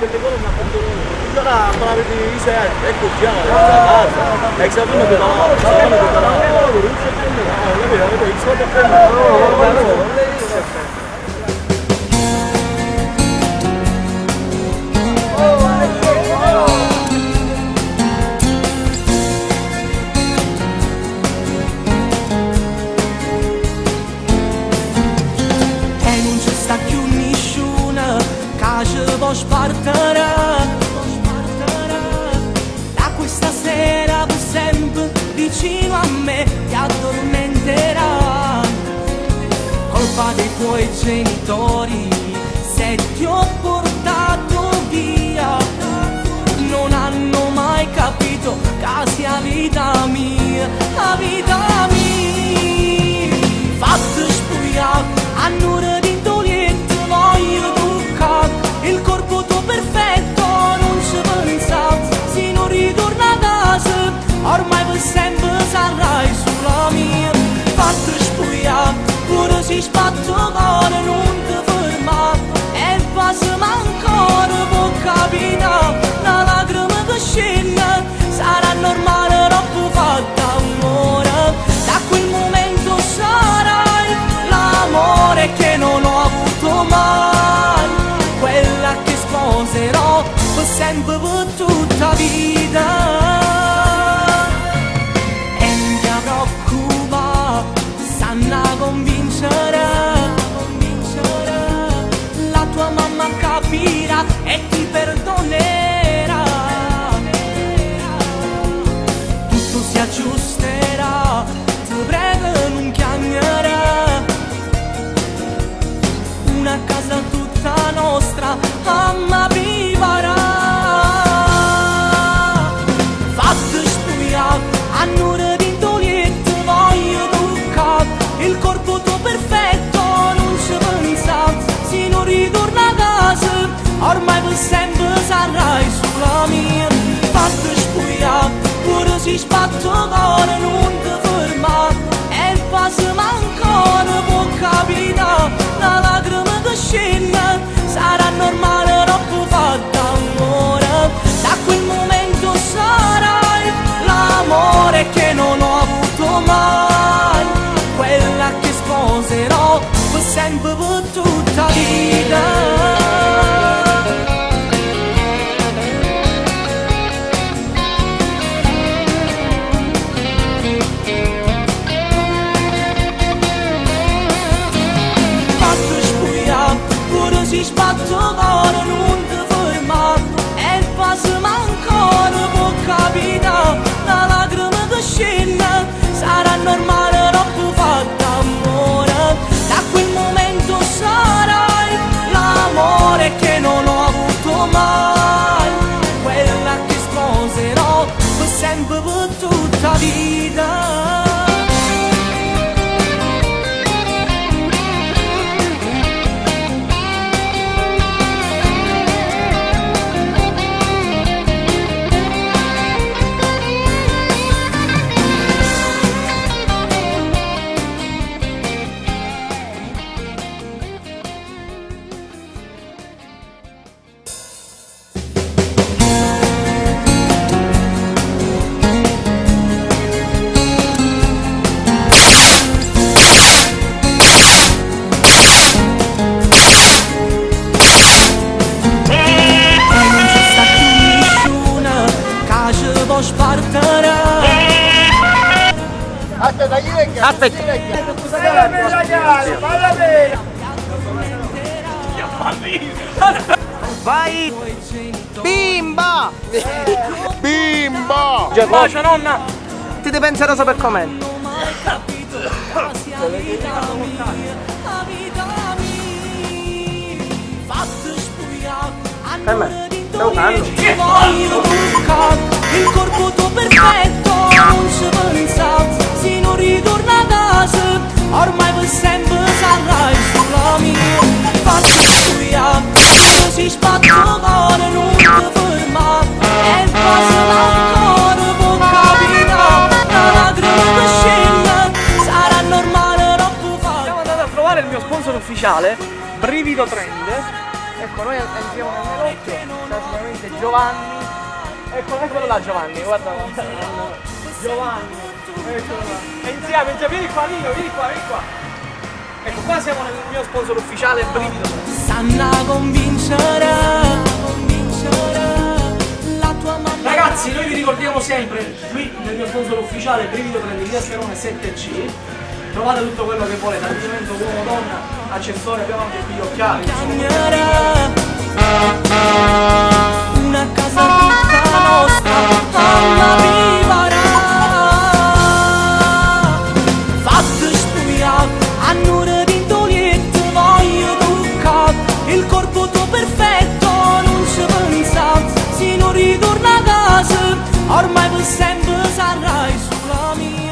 quelle cose mi ha fatto già bravi di sé, ecco già, ex alunno che dava, ex alunno che dava, avete i soldi per me, sparterà da questa sera per sempre vicino a me ti addormenterà. Colpa dei tuoi genitori se ti ho portato via, non hanno mai capito che sia vita mia, la vita mia. Fatti spugliare a un'ora di toglietto voglio toccare il corpo tuo perfetto, non ci pensavo, se non ritorna a casa, ormai per sempre sarai sulla mia. Fatti spugliare, pure se spatto cuore non ti fermare, e passami ancora può capitare, una lacrima che scende, sarà normale troppo fatta amore, da quel momento sarai l'amore che non ho avuto mai, quella che sposerò per sempre, per tutta vita. E non ti preoccupare, sanno convincere, la tua mamma capirà e ti perdonerà, tutto si aggiusterà, ti prego non chiamerà, una casa tutta nostra mamma vivrà. Fatti spugliare a un'ora di toglietto voglio toccare il corpo tuo perfetto, non ci pensavo, se non ritorna a casa ormai per sempre sarai sulla mia. Fatti spugliare pure se spatto cuore non ti fermare, e passami ancora può capitare, una lacrima che scende, sarà normale troppo fatta amore, da quel momento sarai l'amore che non ho avuto mai, quella che sposerò per sempre, per tutta vita. Si spatto cuore non ti fermare, e passami ancora può capitare, una lacrima che scende, sarà normale troppo fatta amore, da quel momento sarai l'amore che non ho avuto mai, quella che sposerò per sempre, per tutta vita. Aspetta, vai bimba, bimba, bacia nonna, ti devi pensare a sapere com'è. Per me, sto usando. Il corpo tuo perfetto, non ci pensavo, se non ritorna a casa, ormai per sempre sarai sulla mia. Fatti studiare, si spatto cuore non ti fermare, e passami ancora può capitare, una lacrima che scende, sarà normale troppo fare. Siamo andati a trovare il mio sponsor ufficiale, Brivido Trend, Ecco, noi entriamo nel negozio, c'è sicuramente Giovanni. Eccolo là Giovanni, guarda. Giovanni, eccolo là. Entriamo, vieni qua Nino, vieni qua. Ecco, qua siamo nel mio sponsor ufficiale, Brivido. Sanna convincere la tua mamma. Ragazzi, noi vi ricordiamo sempre, qui nel mio sponsor ufficiale, Brivido Prenderia Scherone 7C, trovate tutto quello che volete, abbigliamento uomo-donna, accessori, abbiamo anche qui gli occhiali. Una casa tutta nostra, mamma vivrà. Fatto studiare, annore di toglietto, voglio toccare il corpo tuo perfetto, non ci pensare, se non ritorna a casa, ormai per sempre sarai sulla mia.